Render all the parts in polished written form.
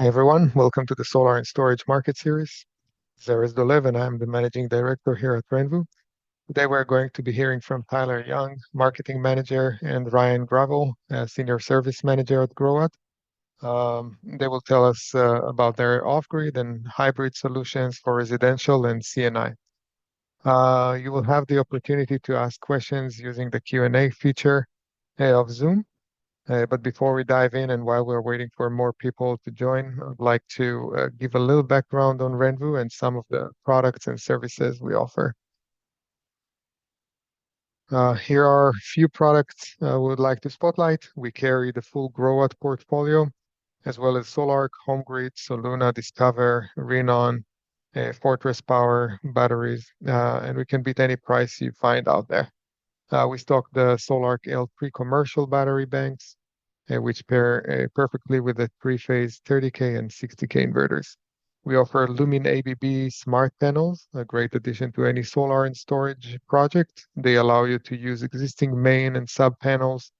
Hi everyone, welcome to the Solar and Storage Market Series. Zeres Dolev and I'm the Managing Director here at RENVU. Today we're going to be hearing from Tyler Young, Marketing Manager, and Ryan Gravel, Senior Service Manager at Growatt. They will tell us about their off-grid and hybrid solutions for residential and CNI. You will have the opportunity to ask questions using the Q&A feature of Zoom. But before we dive in and while we're waiting for more people to join, I'd like to give a little background on RENVU and some of the products and services we offer. Here are a few products we would like to spotlight. We carry the full Growatt portfolio, as well as Solarc, HomeGrid, Soluna, Discover, Renon, Fortress Power, batteries, and we can beat any price you find out there. We stock the Solarc L3 commercial battery banks, which pair perfectly with the three-phase 30K and 60K inverters. We offer Lumin ABB smart panels, a great addition to any solar and storage project. They allow you to use existing main and sub panels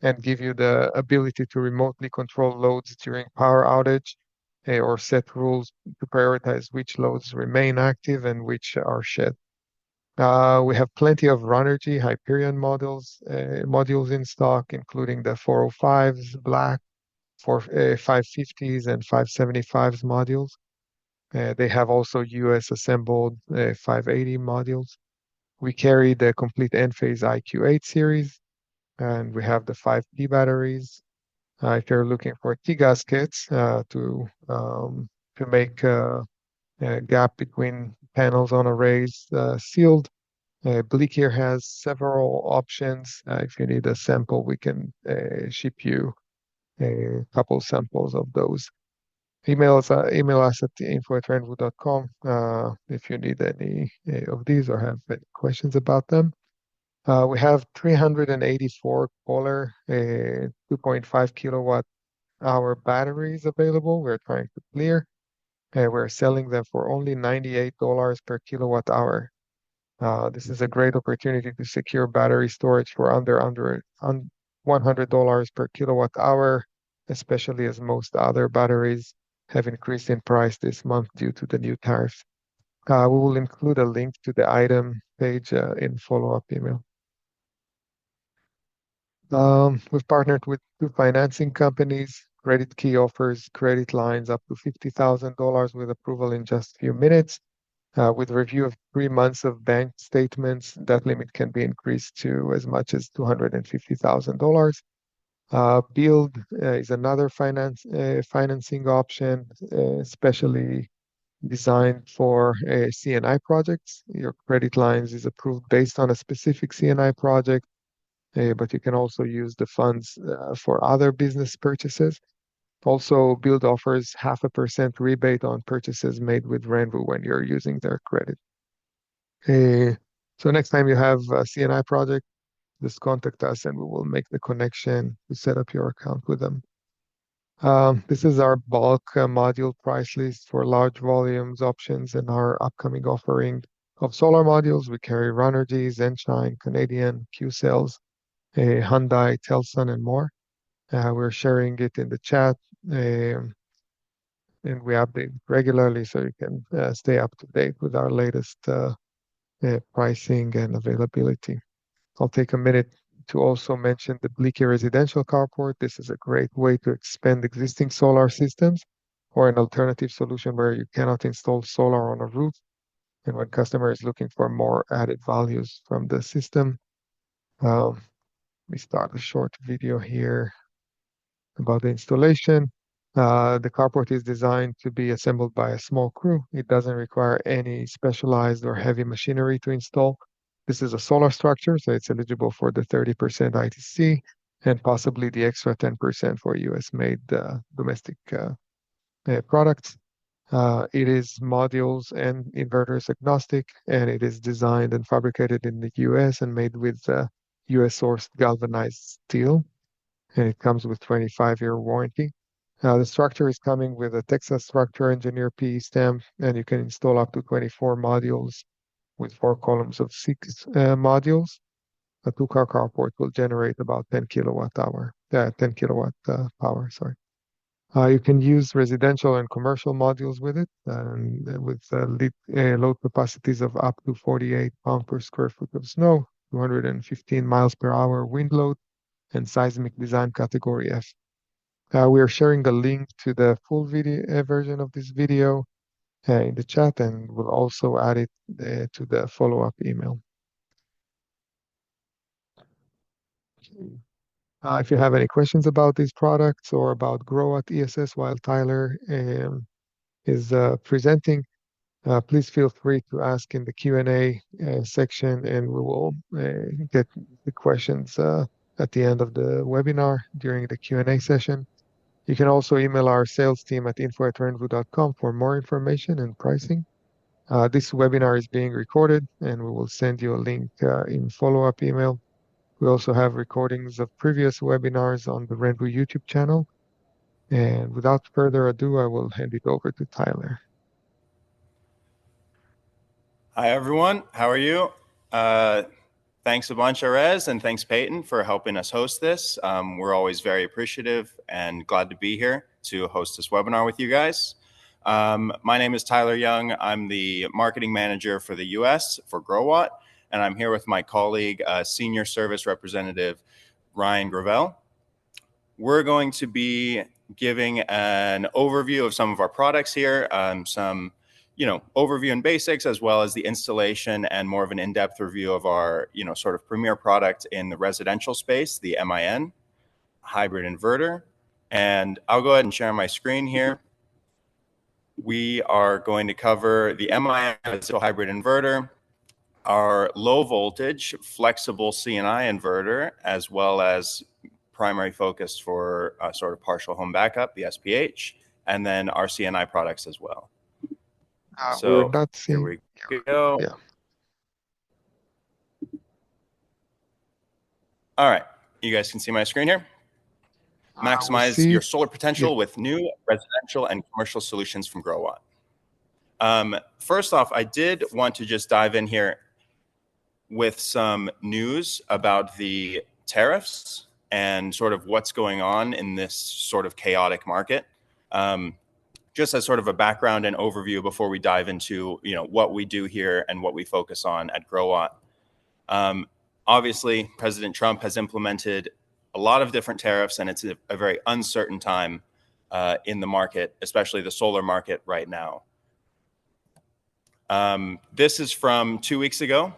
and give you the ability to remotely control loads during power outage or set rules to prioritize which loads remain active and which are shed. We have plenty of Runnergy Hyperion modules in stock, including the 405s, black, 550s, and 575s modules. They have also US assembled 580 modules. We carry the complete Enphase IQ8 series, and we have the 5P batteries. If you're looking for T-gaskets to make a gap between panels on arrays sealed, Bleak here has several options. If you need a sample, we can ship you a couple samples of those. Email us at info@renvu.com if you need any of these or have any questions about them. We have 384 Kohler 2.5 kilowatt hour batteries available. We're trying to clear. We're selling them for only $98 per kilowatt hour. This is a great opportunity to secure battery storage for under $100 per kilowatt hour, especially as most other batteries have increased in price this month due to the new tariffs. We will include a link to the item page in follow-up email. We've partnered with two financing companies. Credit Key offers credit lines up to $50,000 with approval in just a few minutes. With review of 3 months of bank statements, that limit can be increased to as much as $250,000. Build is another financing option, especially designed for CNI projects. Your credit lines is approved based on a specific CNI project, but you can also use the funds for other business purchases. Also, Build offers 0.5% rebate on purchases made with RENVU when you're using their credit. So next time you have a CNI project, just contact us and we will make the connection to set up your account with them. This is our bulk module price list for large volumes options and our upcoming offering of solar modules. We carry Runnergy, Zenshine, Canadian, Q-Cells, Hyundai, Telsun, and more. We're sharing it in the chat and we update regularly so you can stay up to date with our latest pricing and availability. I'll take a minute to also mention the Bleaky residential carport. This is a great way to expand existing solar systems or an alternative solution where you cannot install solar on a roof and when customer is looking for more added values from the system. We start a short video here about the installation. The carport is designed to be assembled by a small crew. It doesn't require any specialized or heavy machinery to install. This is a solar structure, so it's eligible for the 30% ITC and possibly the extra 10% for US-made domestic products. It is modules and inverters agnostic, and it is designed and fabricated in the US and made with US-sourced galvanized steel, and it comes with 25-year warranty. The structure is coming with a Texas Structure Engineer PE stamp, and you can install up to 24 modules with 4 columns of 6 modules. A 2-car carport will generate about 10 kilowatt power, sorry. You can use residential and commercial modules with it, and with load capacities of up to 48 pounds per square foot of snow, 215 miles per hour wind load, and seismic design category F. We are sharing the link to the full video version of this video in the chat, and we'll also add it to the follow-up email. If you have any questions about these products or about Growatt ESS while Tyler is presenting, please feel free to ask in the Q&A section, and we will get the questions at the end of the webinar during the Q&A session. You can also email our sales team at info@renvu.com for more information and pricing. This webinar is being recorded, and we will send you a link in follow-up email. We also have recordings of previous webinars on the RENVU YouTube channel. And without further ado, I will hand it over to Tyler. Hi, everyone. How are you? Thanks a bunch, Erez, and thanks, Peyton, for helping us host this. We're always very appreciative and glad to be here to host this webinar with you guys. My name is Tyler Young. I'm the marketing manager for the US for Growatt, and I'm here with my colleague, Senior Service Representative Ryan Gravel. We're going to be giving an overview of some of our products here, some overview and basics, as well as the installation and more of an in-depth review of our, sort of premier product in the residential space, the MIN hybrid inverter. And I'll go ahead and share my screen here. We are going to cover the MIN hybrid inverter, our low voltage flexible C&I inverter, as well as primary focus for sort of partial home backup, the SPH, and then our C&I products as well. We're not seeing. Here we go. Yeah. All right. You guys can see my screen here. Maximize your solar potential with new residential and commercial solutions from Growatt. First off, I did want to just dive in here with some news about the tariffs and sort of what's going on in this sort of chaotic market. Just as sort of a background and overview before we dive into what we do here and what we focus on at Growatt. Obviously, President Trump has implemented a lot of different tariffs, and it's a very uncertain time in the market, especially the solar market right now. This is from 2 weeks ago.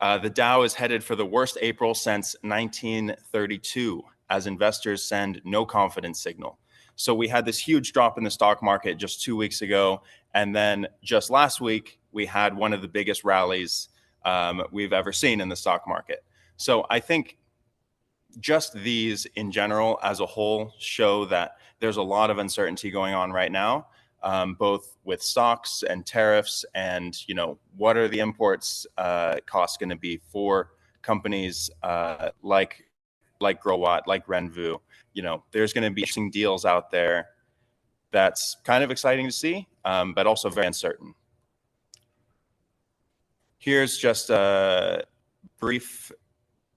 The Dow is headed for the worst April since 1932 as investors send no confidence signal. So we had this huge drop in the stock market just 2 weeks ago. And then just last week, we had one of the biggest rallies we've ever seen in the stock market. So I think just these in general as a whole show that there's a lot of uncertainty going on right now, both with stocks and tariffs and, what are the imports costs going to be for companies like Growatt, like RENVU. There's going to be interesting deals out there that's kind of exciting to see, but also very uncertain. Here's just a brief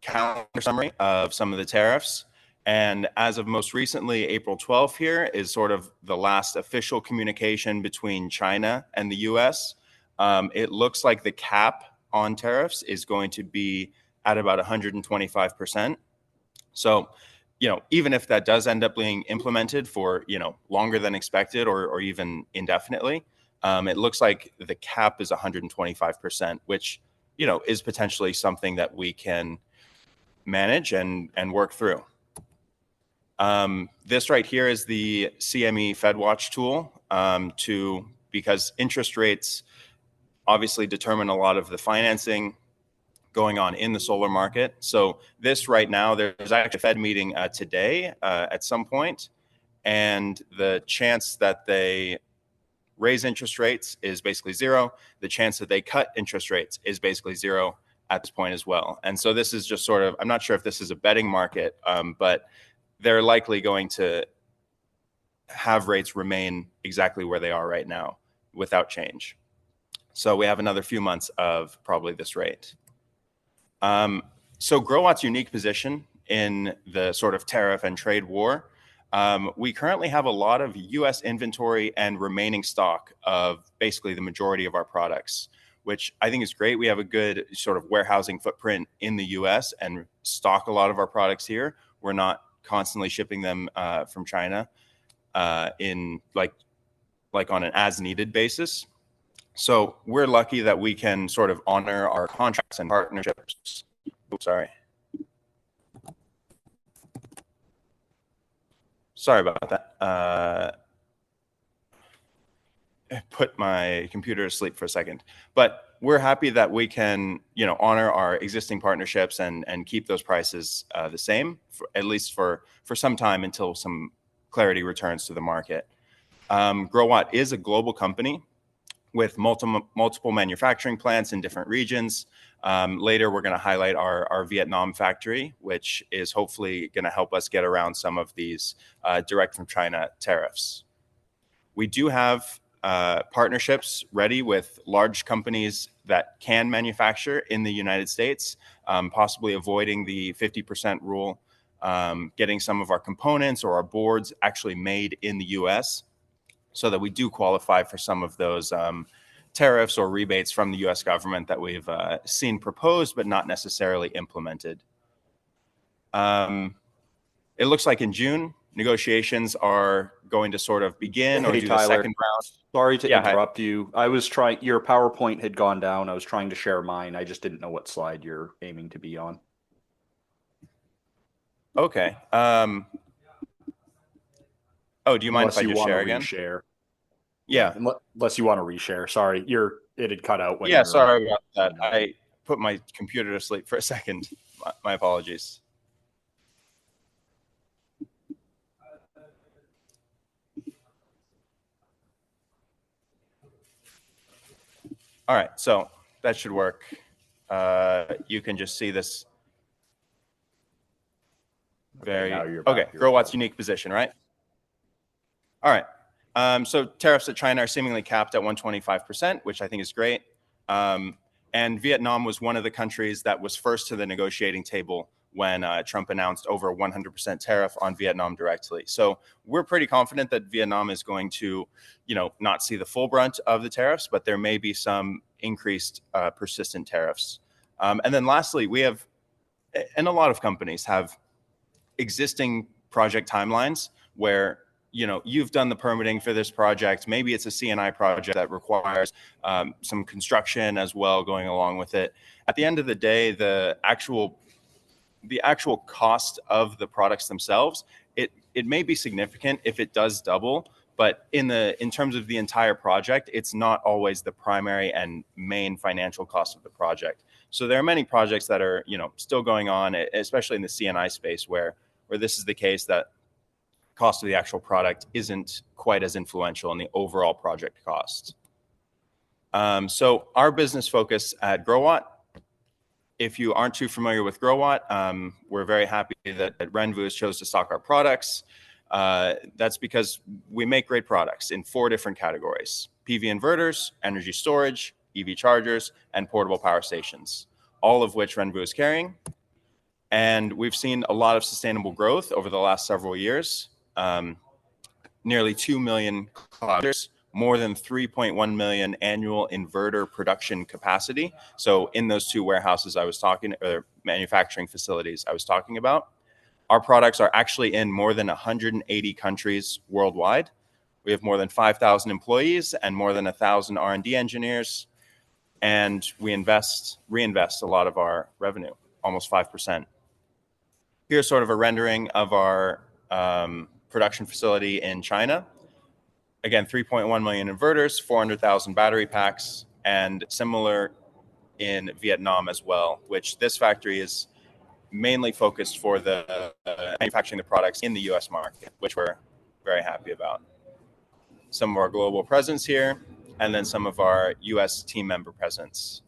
calendar summary of some of the tariffs. And as of most recently, April 12th here is sort of the last official communication between China and the US. It looks like the cap on tariffs is going to be at about 125%. So, even if that does end up being implemented for, longer than expected or even indefinitely, it looks like the cap is 125%, which, is potentially something that we can manage and work through. This right here is the CME FedWatch tool because interest rates obviously determine a lot of the financing going on in the solar market. So this right now, there's actually a Fed meeting today at some point, and the chance that they raise interest rates is basically zero. The chance that they cut interest rates is basically zero at this point as well. And so this is just sort of, I'm not sure if this is a betting market, but they're likely going to have rates remain exactly where they are right now without change. So we have another few months of probably this rate. So Growatt's unique position in the sort of tariff and trade war We currently have a lot of US inventory and remaining stock of basically the majority of our products, which I think is great. We have a good sort of warehousing footprint in the US and stock a lot of our products here. We're not constantly shipping them from China in like on an as needed basis. So we're lucky that we can sort of honor our contracts and partnerships. Oops, sorry about that. Put my computer to sleep for a second. But we're happy that we can, honor our existing partnerships and keep those prices the same, at least for some time until some clarity returns to the market. Growatt is a global company with multiple manufacturing plants in different regions. Later, we're going to highlight our Vietnam factory, which is hopefully going to help us get around some of these direct from China tariffs. We do have partnerships ready with large companies that can manufacture in the United States, possibly avoiding the 50% rule, getting some of our components or our boards actually made in the US so that we do qualify for some of those tariffs or rebates from the US government that we've seen proposed but not necessarily implemented. It looks like in June, negotiations are going to sort of begin or do Tyler, the second round. Sorry to interrupt you. I was trying, your PowerPoint had gone down. I was trying to share mine. I just didn't know what slide you're aiming to be on. Okay. Do you mind if I just share again? Reshare. Yeah. Unless you want to reshare. Sorry, it had cut out. Yeah, sorry about that. I put my computer to sleep for a second. My apologies. All right, so that should work. You can just see this. Growatt's unique position, right? All right. So tariffs at China are seemingly capped at 125%, which I think is great. And Vietnam was one of the countries that was first to the negotiating table when Trump announced over 100% tariff on Vietnam directly. So we're pretty confident that Vietnam is going to, not see the full brunt of the tariffs, but there may be some increased persistent tariffs. And then lastly, we have, and a lot of companies have existing project timelines where you've done the permitting for this project. Maybe it's a CNI project that requires some construction as well going along with it. At the end of the day, the actual cost of the products themselves, it may be significant if it does double, but in terms of the entire project, it's not always the primary and main financial cost of the project. So there are many projects that are still going on, especially in the CNI space, where this is the case, that cost of the actual product isn't quite as influential in the overall project cost. So our business focus at Growatt, if you aren't too familiar with Growatt, we're very happy that RENVU has chose to stock our products. That's because we make great products in 4 different categories: PV inverters, energy storage, EV chargers, and portable power stations, all of which RENVU is carrying. And we've seen a lot of sustainable growth over the last several years. Nearly 2 million kilometers, more than 3.1 million annual inverter production capacity. So in those 2 warehouses or manufacturing facilities I was talking about, our products are actually in more than 180 countries worldwide. We have more than 5,000 employees and more than 1,000 R&D engineers. And we reinvest a lot of our revenue, almost 5%. Here's sort of a rendering of our production facility in China. Again, 3.1 million inverters, 400,000 battery packs, and similar in Vietnam as well, which this factory is mainly focused for the manufacturing the products in the US market, which we're very happy about. Some of our global presence here, and then some of our US team member presence.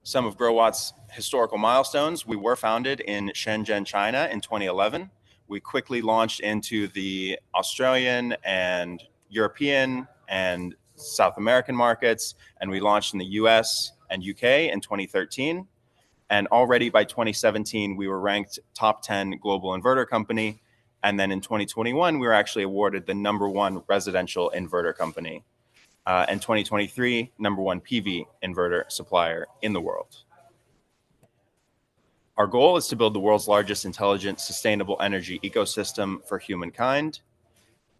Some of Growatt's historical milestones: we were founded in Shenzhen, China in 2011. We quickly launched into the Australian and European and South American markets, and we launched in the US and UK in 2013. And already by 2017, we were ranked top 10 global inverter company. And then in 2021, we were actually awarded the #1 residential inverter company. And 2023, #1 PV inverter supplier in the world. Our goal is to build the world's largest intelligent, sustainable energy ecosystem for humankind.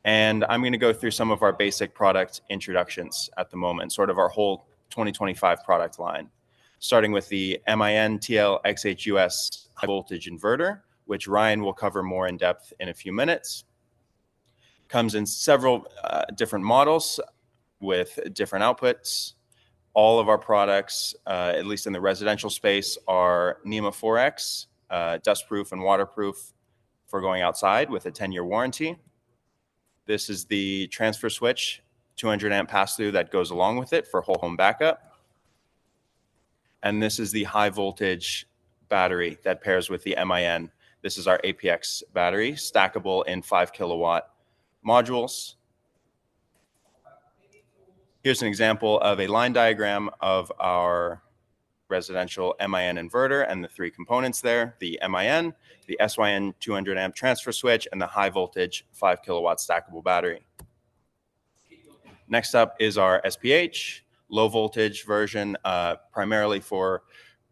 And I'm going to go through some of our basic product introductions at the moment, sort of our whole 2025 product line, starting with the MIN TL-XHUS high voltage inverter, which Ryan will cover more in depth in a few minutes. Comes in several different models with different outputs. All of our products, at least in the residential space, are NEMA 4X, dustproof and waterproof for going outside with a 10-year warranty. This is the transfer switch, 200 amp pass-through that goes along with it for whole home backup. And this is the high voltage battery that pairs with the MIN. This is our APX battery, stackable in 5 kilowatt modules. Here's an example of a line diagram of our residential MIN inverter and the 3 components there, the MIN, the SYN 200 amp transfer switch, and the high voltage 5 kilowatt stackable battery. Next up is our SPH, low voltage version, primarily for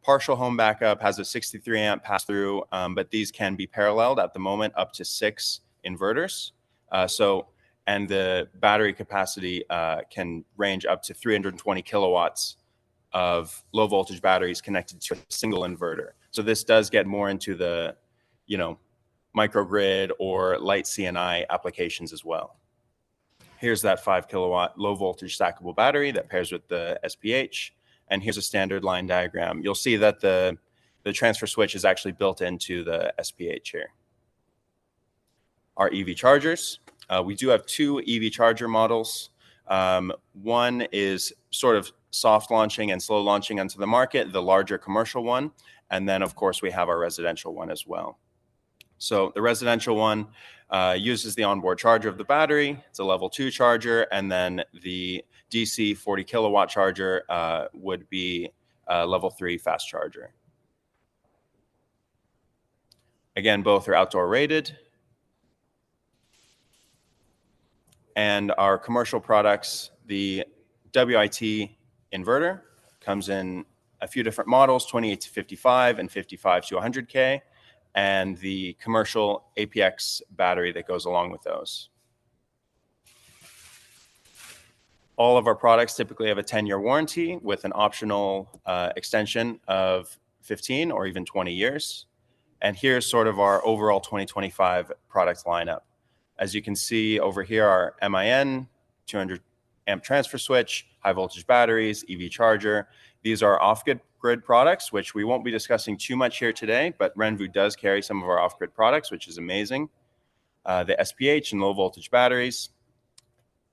partial home backup, has a 63 amp pass through, but these can be paralleled at the moment up to 6 inverters. And the battery capacity can range up to 320 kilowatts of low voltage batteries connected to a single inverter. So this does get more into the, microgrid or light CNI applications as well. Here's that 5 kilowatt low voltage stackable battery that pairs with the SPH. And here's a standard line diagram. You'll see that the transfer switch is actually built into the SPH here. Our EV chargers. We do have 2 EV charger models. One is sort of soft launching and slow launching onto the market, the larger commercial one. And then, of course, we have our residential one as well. So the residential one uses the onboard charger of the battery. It's a level 2 charger. And then the DC 40 kilowatt charger would be a level 3 fast charger. Again, both are outdoor rated. And our commercial products, the WIT inverter comes in a few different models, 28 to 55 and 55 to 100K, and the commercial APX battery that goes along with those. All of our products typically have a 10-year warranty with an optional extension of 15 or even 20 years. And here's sort of our overall 2025 product lineup. As you can see over here, our MIN, 200 amp transfer switch, high voltage batteries, EV charger. These are off-grid products, which we won't be discussing too much here today, but RENVU does carry some of our off-grid products, which is amazing. The SPH and low voltage batteries,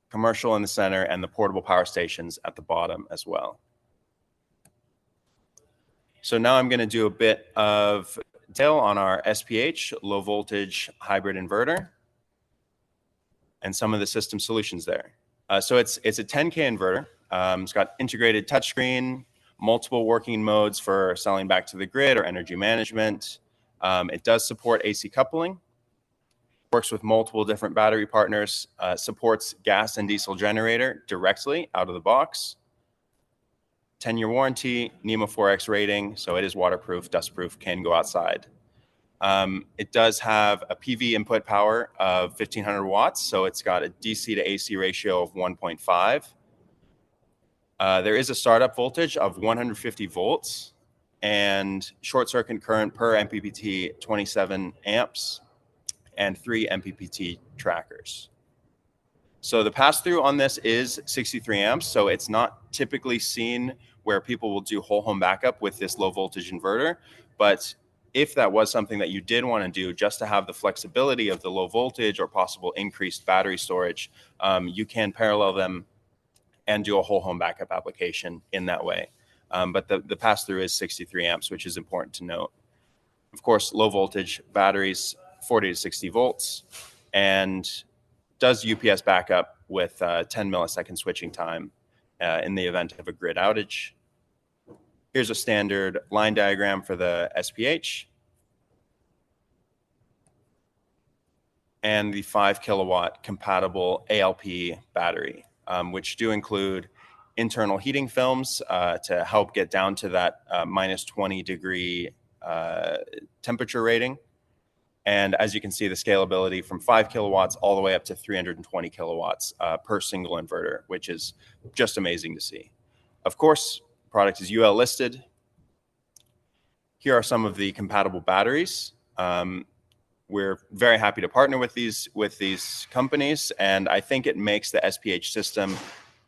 commercial in the center, and the portable power stations at the bottom as well. So now I'm going to do a bit of detail on our SPH, low voltage hybrid inverter, and some of the system solutions there. So it's a 10K inverter. It's got integrated touchscreen, multiple working modes for selling back to the grid or energy management. It does support AC coupling, works with multiple different battery partners, supports gas and diesel generator directly out of the box. 10-year warranty, NEMA 4X rating, so it is waterproof, dustproof, can go outside. It does have a PV input power of 1500 watts, so it's got a DC to AC ratio of 1.5. There is a startup voltage of 150 volts and short circuit current per MPPT 27 amps and 3 MPPT trackers. So the pass-through on this is 63 amps, so it's not typically seen where people will do whole home backup with this low voltage inverter, but if that was something that you did want to do just to have the flexibility of the low voltage or possible increased battery storage, you can parallel them and do a whole home backup application in that way. But the pass-through is 63 amps, which is important to note. Of course, low voltage batteries, 40 to 60 volts, and does UPS backup with 10 millisecond switching time in the event of a grid outage. Here's a standard line diagram for the SPH. And the 5 kilowatt compatible ALP battery, which do include internal heating films to help get down to that minus 20 degree temperature rating. And as you can see, the scalability from 5 kilowatts all the way up to 320 kilowatts per single inverter, which is just amazing to see. Of course, product is UL listed. Here are some of the compatible batteries. We're very happy to partner with these companies, and I think it makes the SPH system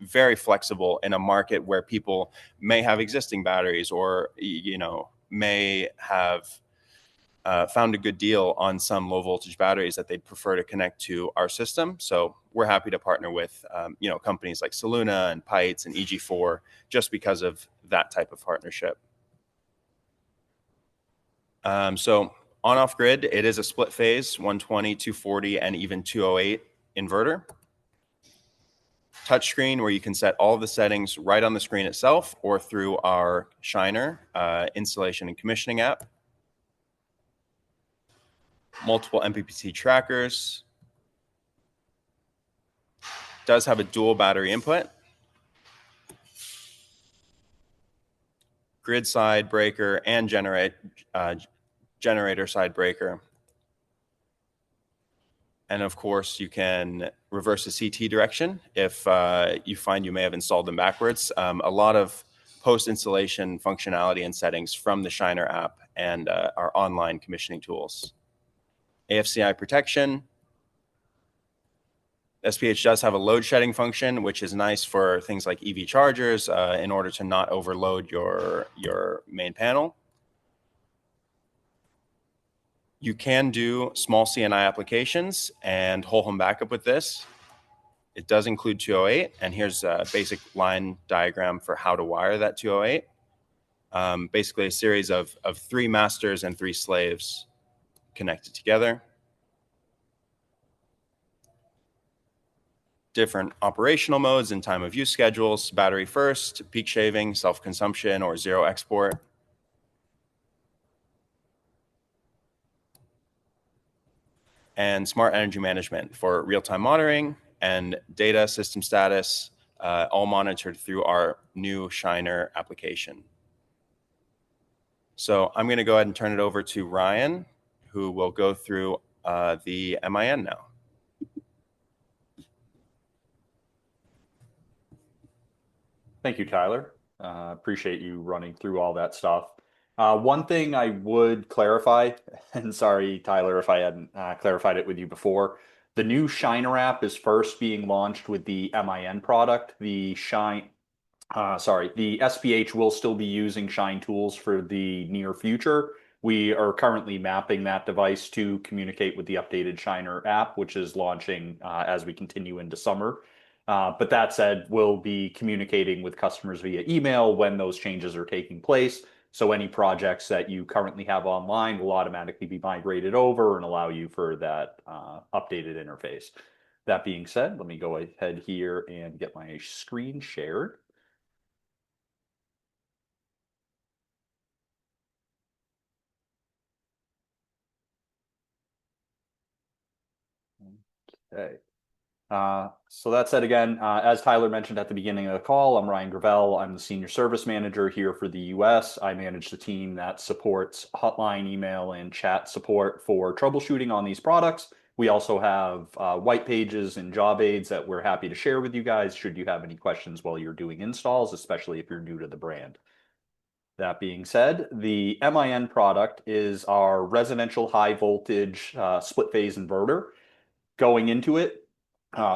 very flexible in a market where people may have existing batteries or may have found a good deal on some low voltage batteries that they'd prefer to connect to our system. So we're happy to partner with companies like Soluna and Pites and EG4 just because of that type of partnership. So on off grid, it is a split phase 120, 240, and even 208 inverter. Touchscreen where you can set all of the settings right on the screen itself or through our Shiner installation and commissioning app. Multiple MPPT trackers. Does have a dual battery input. Grid side breaker and generator side breaker. And of course, you can reverse the CT direction if you find you may have installed them backwards. A lot of post-installation functionality and settings from the Shiner app and our online commissioning tools. AFCI protection. SPH does have a load shedding function, which is nice for things like EV chargers in order to not overload your main panel. You can do small CNI applications and whole home backup with this. It does include 208, and here's a basic line diagram for how to wire that 208. Basically a series of 3 masters and 3 slaves connected together. Different operational modes and time of use schedules, battery first, peak shaving, self-consumption, or zero export. And smart energy management for real-time monitoring and data system status, all monitored through our new Shiner application. So I'm going to go ahead and turn it over to Ryan, who will go through the MIN now. Thank you, Tyler. Appreciate you running through all that stuff. One thing I would clarify, and sorry, Tyler, if I hadn't clarified it with you before, the new Shiner app is first being launched with the MIN product. The SPH will still be using Shine tools for the near future. We are currently mapping that device to communicate with the updated Shiner app, which is launching as we continue into summer. But that said, we'll be communicating with customers via email when those changes are taking place. So any projects that you currently have online will automatically be migrated over and allow you for that updated interface. That being said, let me go ahead here and get my screen shared. Okay. So that said, again, as Tyler mentioned at the beginning of the call, I'm Ryan Gravel. I'm the Senior Service Manager here for the US. I manage the team that supports hotline, email, and chat support for troubleshooting on these products. We also have white pages and job aids that we're happy to share with you guys should you have any questions while you're doing installs, especially if you're new to the brand. That being said, the MIN product is our residential high voltage split phase inverter. Going into it,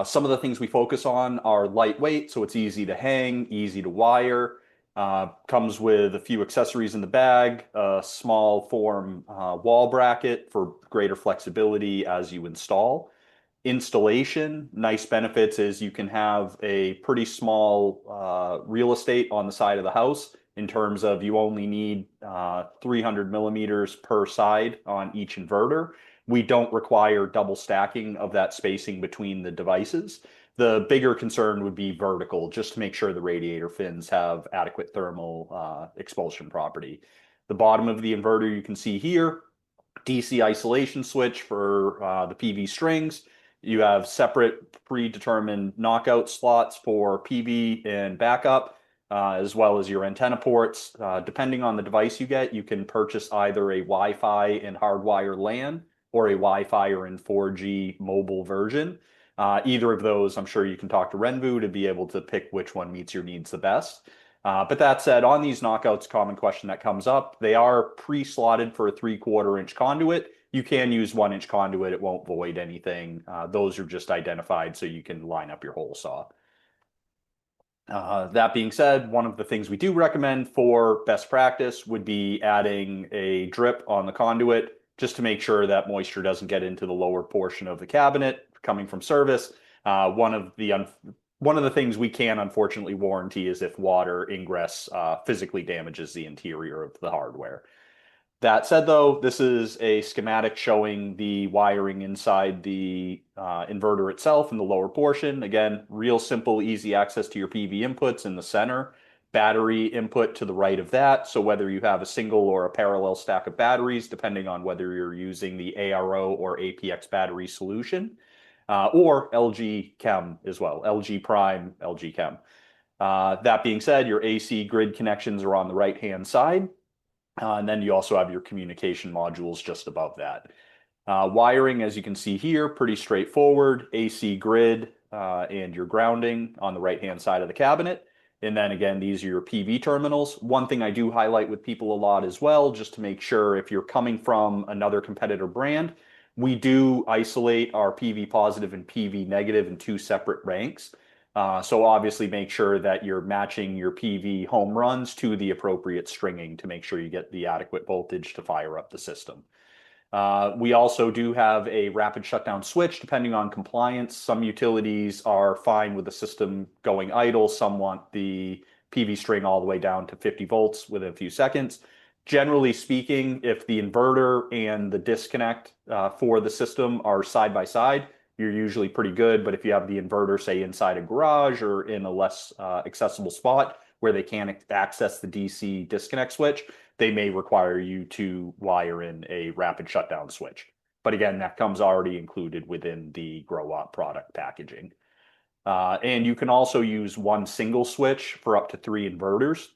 some of the things we focus on are lightweight, so it's easy to hang, easy to wire. Comes with a few accessories in the bag, a small form wall bracket for greater flexibility as you install. Installation, nice benefits is you can have a pretty small real estate on the side of the house in terms of you only need 300 millimeters per side on each inverter. We don't require double stacking of that spacing between the devices. The bigger concern would be vertical, just to make sure the radiator fins have adequate thermal expulsion property. The bottom of the inverter you can see here, DC isolation switch for the PV strings. You have separate predetermined knockout slots for PV and backup, as well as your antenna ports. Depending on the device you get, you can purchase either a Wi-Fi and hardwire LAN or a Wi-Fi and 4G mobile version. Either of those, I'm sure you can talk to RENVU to be able to pick which one meets your needs the best. But that said, on these knockouts, common question that comes up, they are pre-slotted for a 3/4 inch conduit. You can use 1 inch conduit. It won't void anything. Those are just identified so you can line up your hole saw. That being said, one of the things we do recommend for best practice would be adding a drip on the conduit just to make sure that moisture doesn't get into the lower portion of the cabinet coming from service. One of the things we can unfortunately warranty is if water ingress physically damages the interior of the hardware. That said, though, this is a schematic showing the wiring inside the inverter itself in the lower portion. Again, real simple, easy access to your PV inputs in the center. Battery input to the right of that. So whether you have a single or a parallel stack of batteries, depending on whether you're using the ARO or APX battery solution, or LG Chem as well, LG Prime, LG Chem. That being said, your AC grid connections are on the right-hand side. And then you also have your communication modules just above that. Wiring, as you can see here, pretty straightforward. AC grid and your grounding on the right-hand side of the cabinet. And then again, these are your PV terminals. One thing I do highlight with people a lot as well, just to make sure if you're coming from another competitor brand, we do isolate our PV positive and PV negative in 2 separate ranks. So obviously make sure that you're matching your PV home runs to the appropriate stringing to make sure you get the adequate voltage to fire up the system. We also do have a rapid shutdown switch depending on compliance. Some utilities are fine with the system going idle. Some want the PV string all the way down to 50 volts within a few seconds. Generally speaking, if the inverter and the disconnect for the system are side by side, you're usually pretty good. But if you have the inverter, say, inside a garage or in a less accessible spot where they can't access the DC disconnect switch, they may require you to wire in a rapid shutdown switch. But again, that comes already included within the Growatt product packaging. And you can also use 1 single switch for up to 3 inverters.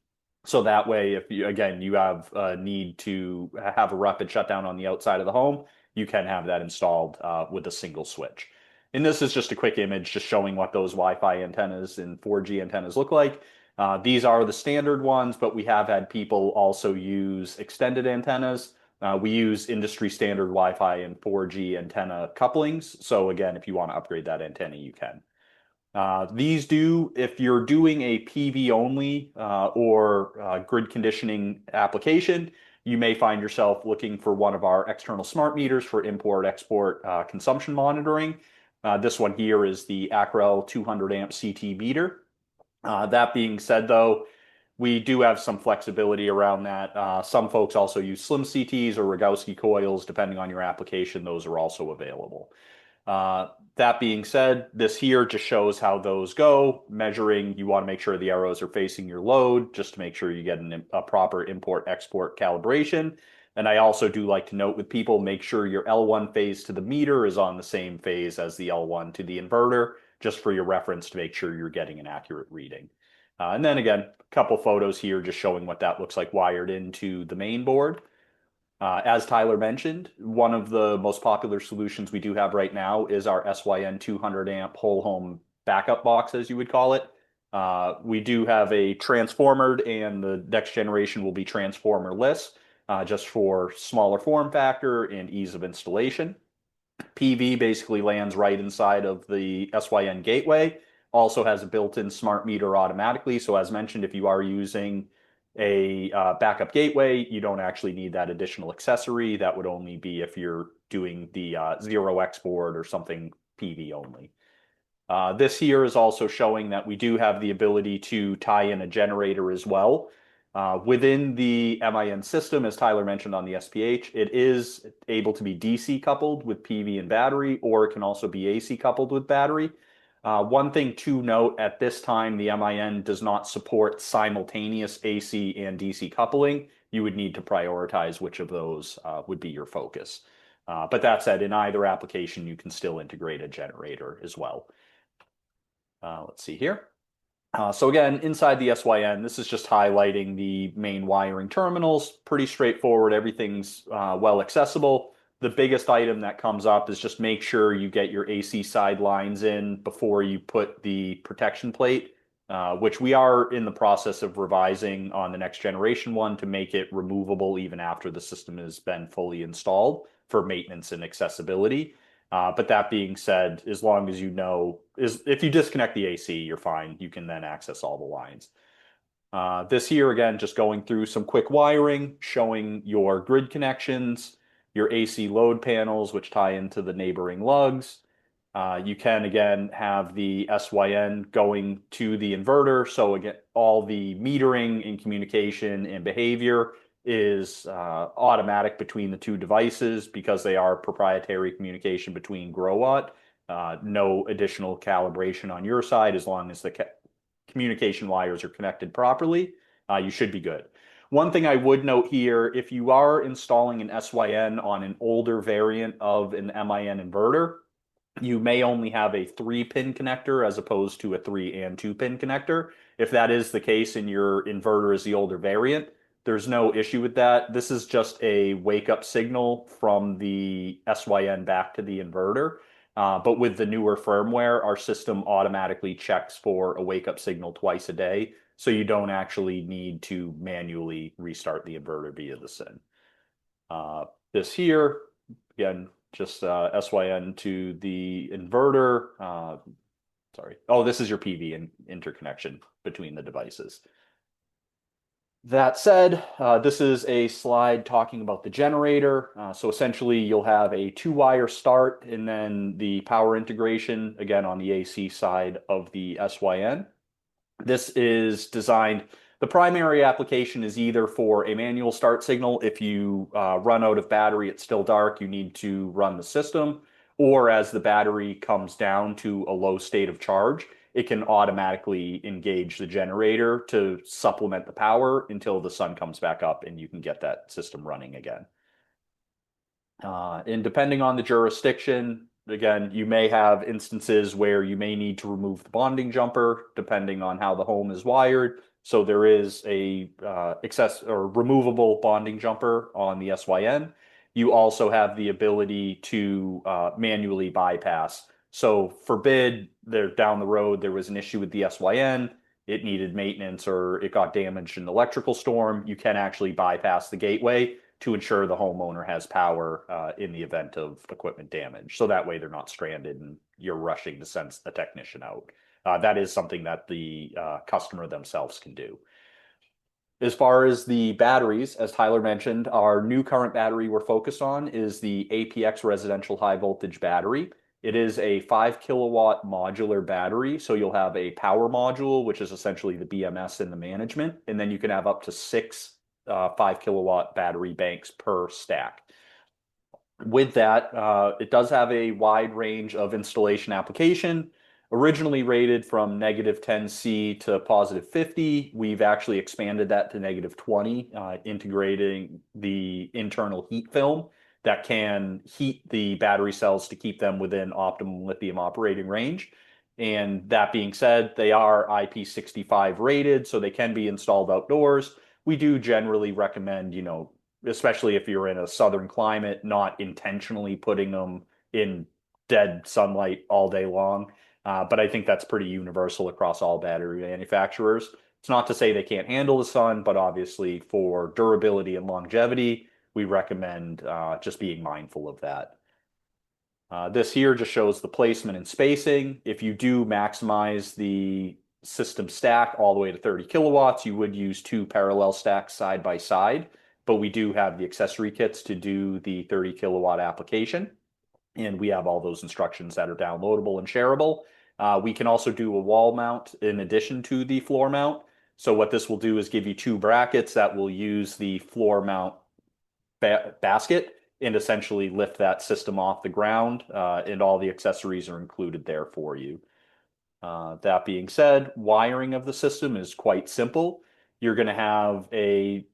So that way, if you, again, you have a need to have a rapid shutdown on the outside of the home, you can have that installed with a single switch. And this is just a quick image just showing what those Wi-Fi antennas and 4G antennas look like. These are the standard ones, but we have had people also use extended antennas. We use industry standard Wi-Fi and 4G antenna couplings. So again, if you want to upgrade that antenna, you can. These do, if you're doing a PV only or grid conditioning application, you may find yourself looking for one of our external smart meters for import-export consumption monitoring. This one here is the Acrel 200 amp CT meter. That being said, though, we do have some flexibility around that. Some folks also use slim CTs or Rogowski coils, depending on your application. Those are also available. That being said, this here just shows how those go. Measuring, you want to make sure the arrows are facing your load, just to make sure you get a proper import-export calibration. And I also do like to note with people, make sure your L1 phase to the meter is on the same phase as the L1 to the inverter, just for your reference to make sure you're getting an accurate reading. And then again, a couple photos here just showing what that looks like wired into the main board. As Tyler mentioned, one of the most popular solutions we do have right now is our SYN 200 amp whole home backup box, as you would call it. We do have a transformered, and the next generation will be transformerless, just for smaller form factor and ease of installation. PV basically lands right inside of the SYN gateway. Also has a built-in smart meter automatically. So as mentioned, if you are using a backup gateway, you don't actually need that additional accessory. That would only be if you're doing the zero export or something PV only. This here is also showing that we do have the ability to tie in a generator as well. Within the MIN system, as Tyler mentioned on the SPH, it is able to be DC coupled with PV and battery, or it can also be AC coupled with battery. One thing to note at this time, the MIN does not support simultaneous AC and DC coupling. You would need to prioritize which of those would be your focus. But that said, in either application, you can still integrate a generator as well. Let's see here. So again, inside the SYN, this is just highlighting the main wiring terminals. Pretty straightforward. Everything's well accessible. The biggest item that comes up is just make sure you get your AC side lines in before you put the protection plate, which we are in the process of revising on the next generation one to make it removable even after the system has been fully installed for maintenance and accessibility. But that being said, as long as you know, if you disconnect the AC, you're fine. You can then access all the lines. This here, again, just going through some quick wiring, showing your grid connections, your AC load panels, which tie into the neighboring lugs. You can, again, have the SYN going to the inverter. So again, all the metering and communication and behavior is automatic between the two devices because they are proprietary communication between Growatt. No additional calibration on your side as long as the communication wires are connected properly. You should be good. One thing I would note here, if you are installing an SYN on an older variant of an MIN inverter, you may only have a 3-pin connector as opposed to a 3 and 2-pin connector. If that is the case and your inverter is the older variant, there's no issue with that. This is just a wake-up signal from the SYN back to the inverter. But with the newer firmware, our system automatically checks for a wake-up signal twice a day, so you don't actually need to manually restart the inverter via the SYN. This here, again, just SYN to the inverter. Sorry. Oh, this is your PV interconnection between the devices. That said, this is a slide talking about the generator. So essentially, you'll have a 2-wire start and then the power integration, again, on the AC side of the SYN. This is designed, the primary application is either for a manual start signal. If you run out of battery, it's still dark, you need to run the system, or as the battery comes down to a low state of charge, it can automatically engage the generator to supplement the power until the sun comes back up and you can get that system running again. And depending on the jurisdiction, again, you may have instances where you may need to remove the bonding jumper depending on how the home is wired. So there is a removable bonding jumper on the SYN. You also have the ability to manually bypass. So forbid there down the road there was an issue with the SYN, it needed maintenance or it got damaged in an electrical storm, you can actually bypass the gateway to ensure the homeowner has power in the event of equipment damage. So that way they're not stranded and you're rushing to send a technician out. That is something that the customer themselves can do. As far as the batteries, as Tyler mentioned, our new current battery we're focused on is the APX Residential High Voltage Battery. It is a 5-kilowatt modular battery. So you'll have a power module, which is essentially the BMS and the management. And then you can have up to 6 5-kilowatt battery banks per stack. With that, it does have a wide range of installation application. Originally rated from -10C to +50, we've actually expanded that to -20, integrating the internal heat film that can heat the battery cells to keep them within optimum lithium operating range. And that being said, they are IP65 rated, so they can be installed outdoors. We do generally recommend, especially if you're in a southern climate, not intentionally putting them in dead sunlight all day long. But I think that's pretty universal across all battery manufacturers. It's not to say they can't handle the sun, but obviously for durability and longevity, we recommend just being mindful of that. This here just shows the placement and spacing. If you do maximize the system stack all the way to 30 kilowatts, you would use 2 parallel stacks side by side, but we do have the accessory kits to do the 30 kilowatt application. And we have all those instructions that are downloadable and shareable. We can also do a wall mount in addition to the floor mount. So what this will do is give you 2 brackets that will use the floor mount basket and essentially lift that system off the ground, and all the accessories are included there for you. That being said, wiring of the system is quite simple. You're going to have a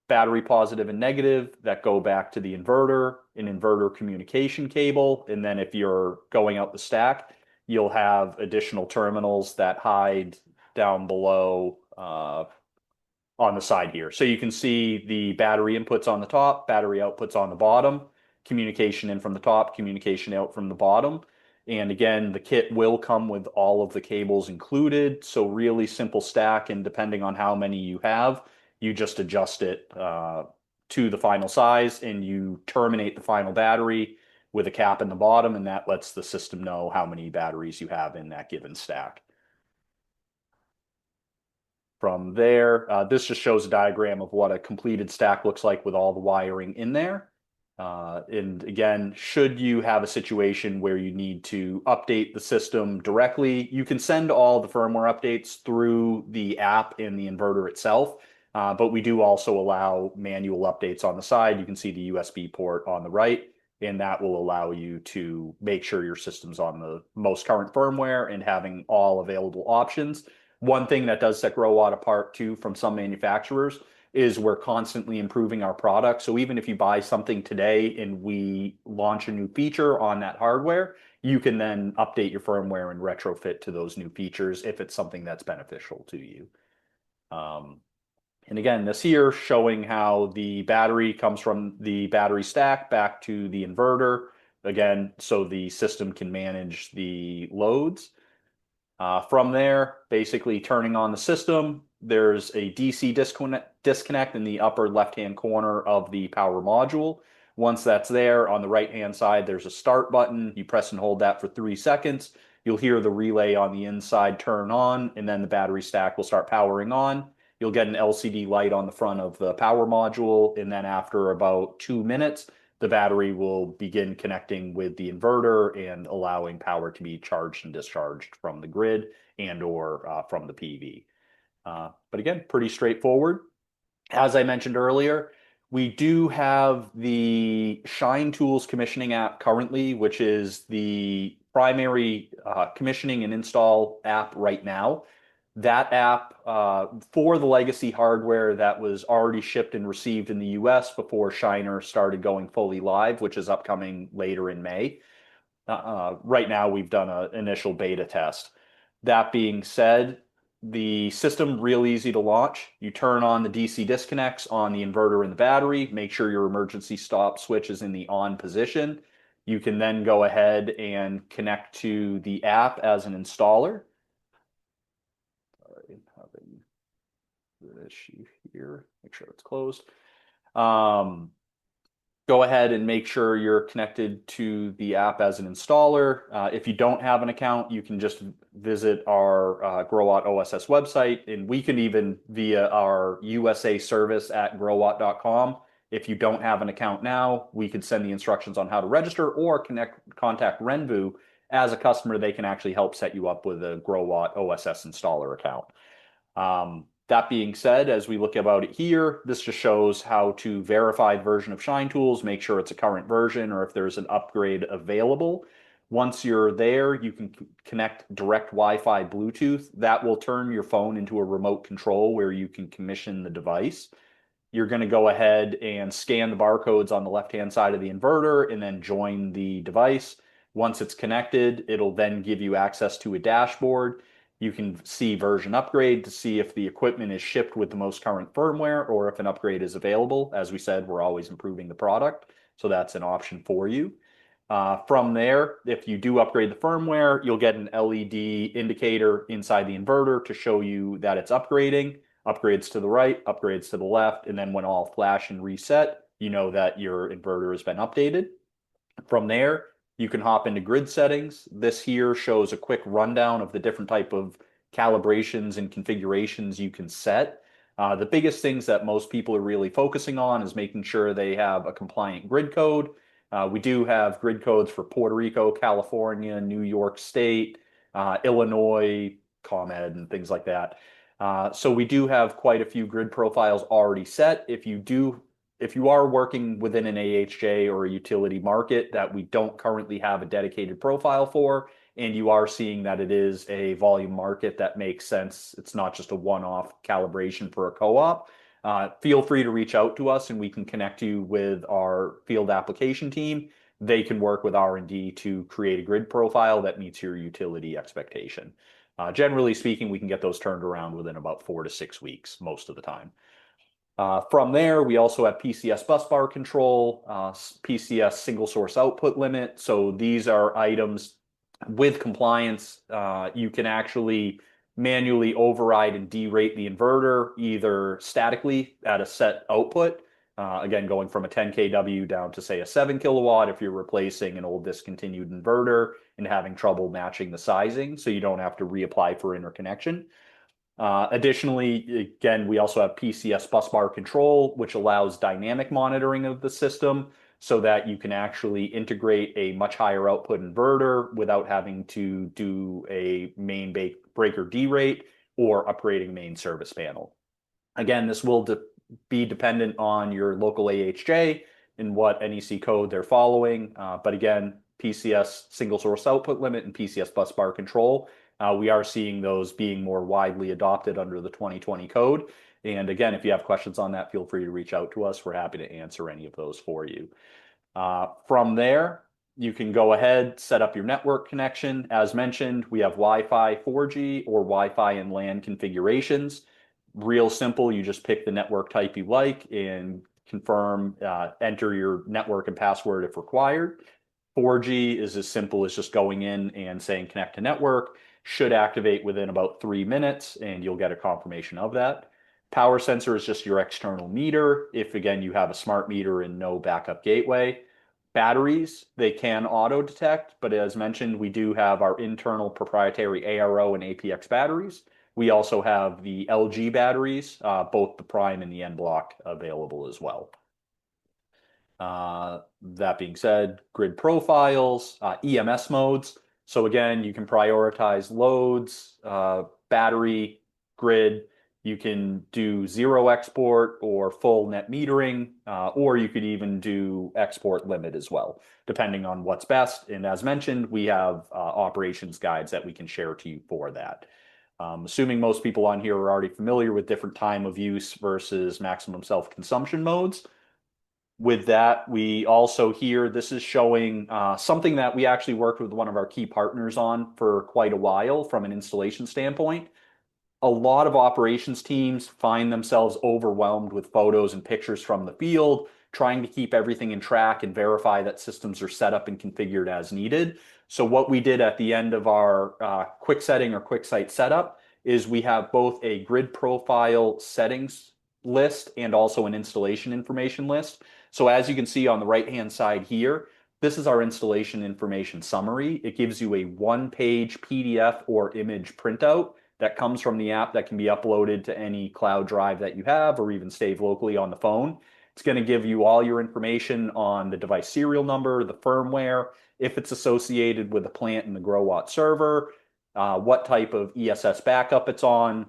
battery positive and negative that go back to the inverter, an inverter communication cable, and then if you're going out the stack, you'll have additional terminals that hide down below on the side here. So you can see the battery inputs on the top, battery outputs on the bottom, communication in from the top, communication out from the bottom. And again, the kit will come with all of the cables included. So really simple stack, and depending on how many you have, you just adjust it to the final size, and you terminate the final battery with a cap in the bottom, and that lets the system know how many batteries you have in that given stack. From there, this just shows a diagram of what a completed stack looks like with all the wiring in there. And again, should you have a situation where you need to update the system directly, you can send all the firmware updates through the app and the inverter itself. But we do also allow manual updates on the side. You can see the USB port on the right, and that will allow you to make sure your system's on the most current firmware and having all available options. One thing that does set Growatt apart too from some manufacturers is we're constantly improving our product. So even if you buy something today and we launch a new feature on that hardware, you can then update your firmware and retrofit to those new features if it's something that's beneficial to you. And again, this here showing how the battery comes from the battery stack back to the inverter. Again, so the system can manage the loads. From there, basically turning on the system, there's a DC disconnect in the upper left-hand corner of the power module. Once that's there, on the right-hand side, there's a start button. You press and hold that for 3 seconds. You'll hear the relay on the inside turn on, and then the battery stack will start powering on. You'll get an LCD light on the front of the power module, and then after about 2 minutes, the battery will begin connecting with the inverter and allowing power to be charged and discharged from the grid and or from the PV. But again, pretty straightforward. As I mentioned earlier, we do have the Shine Tools commissioning app currently, which is the primary commissioning and install app right now. That app for the legacy hardware that was already shipped and received in the US before Shiner started going fully live, which is upcoming later in May. Right now, we've done an initial beta test. That being said, the system real easy to launch. You turn on the DC disconnects on the inverter and the battery, make sure your emergency stop switch is in the on position. You can then go ahead and connect to the app as an installer. Sorry, having the issue here. Make sure it's closed. Go ahead and make sure you're connected to the app as an installer. If you don't have an account, you can just visit our Growatt OSS website, and we can even via our USA service at growatt.com. If you don't have an account now, we could send the instructions on how to register or contact RENVU as a customer. They can actually help set you up with a Growatt OSS installer account. That being said, as we look about it here, this just shows how to verify the version of Shine Tools, make sure it's a current version or if there's an upgrade available. Once you're there, you can connect direct Wi-Fi Bluetooth. That will turn your phone into a remote control where you can commission the device. You're going to go ahead and scan the barcodes on the left-hand side of the inverter and then join the device. Once it's connected, it'll then give you access to a dashboard. You can see version upgrade to see if the equipment is shipped with the most current firmware or if an upgrade is available. As we said, we're always improving the product, so that's an option for you. From there, if you do upgrade the firmware, you'll get an LED indicator inside the inverter to show you that it's upgrading. Upgrades to the right, upgrades to the left, and then when all flash and reset, you know that your inverter has been updated. From there, you can hop into grid settings. This here shows a quick rundown of the different type of calibrations and configurations you can set. The biggest things that most people are really focusing on is making sure they have a compliant grid code. We do have grid codes for Puerto Rico, California, New York State, Illinois, ComEd, and things like that. So we do have quite a few grid profiles already set. If you are working within an AHJ or a utility market that we don't currently have a dedicated profile for, and you are seeing that it is a volume market that makes sense. It's not just a one-off calibration for a co-op. Feel free to reach out to us and we can connect you with our field application team. They can work with R&D to create a grid profile that meets your utility expectation. Generally speaking, we can get those turned around within about 4 to 6 weeks most of the time. From there, we also have PCS busbar control, PCS single source output limit. So these are items with compliance. You can actually manually override and derate the inverter either statically at a set output, again, going from a 10 kW down to say a 7 kilowatt if you're replacing an old discontinued inverter and having trouble matching the sizing, so you don't have to reapply for interconnection. Additionally, again, we also have PCS busbar control, which allows dynamic monitoring of the system so that you can actually integrate a much higher output inverter without having to do a main breaker derate or upgrading main service panel. Again, this will be dependent on your local AHJ and what NEC code they're following. But again, PCS single source output limit and PCS busbar control, we are seeing those being more widely adopted under the 2020 code. And again, if you have questions on that, feel free to reach out to us. We're happy to answer any of those for you. From there, you can go ahead, set up your network connection. As mentioned, we have Wi-Fi 4G or Wi-Fi and LAN configurations. Real simple, you just pick the network type you like and confirm, enter your network and password if required. 4G is as simple as just going in and saying connect to network. Should activate within about 3 minutes and you'll get a confirmation of that. Power sensor is just your external meter if, again, you have a smart meter and no backup gateway. Batteries, they can auto detect, but as mentioned, we do have our internal proprietary ARO and APX batteries. We also have the LG batteries, both the prime and the N block available as well. That being said, grid profiles, EMS modes. So again, you can prioritize loads, battery, grid. You can do zero export or full net metering, or you could even do export limit as well, depending on what's best. And as mentioned, we have operations guides that we can share to you for that. Assuming most people on here are already familiar with different time of use versus maximum self-consumption modes. With that, we also here, this is showing something that we actually worked with one of our key partners on for quite a while from an installation standpoint. A lot of operations teams find themselves overwhelmed with photos and pictures from the field, trying to keep everything in track and verify that systems are set up and configured as needed. So what we did at the end of our quick setting or quick site setup is we have both a grid profile settings list and also an installation information list. So as you can see on the right-hand side here, this is our installation information summary. It gives you a one-page PDF or image printout that comes from the app that can be uploaded to any cloud drive that you have or even save locally on the phone. It's going to give you all your information on the device serial number, the firmware, if it's associated with the plant and the Growatt server, what type of ESS backup it's on,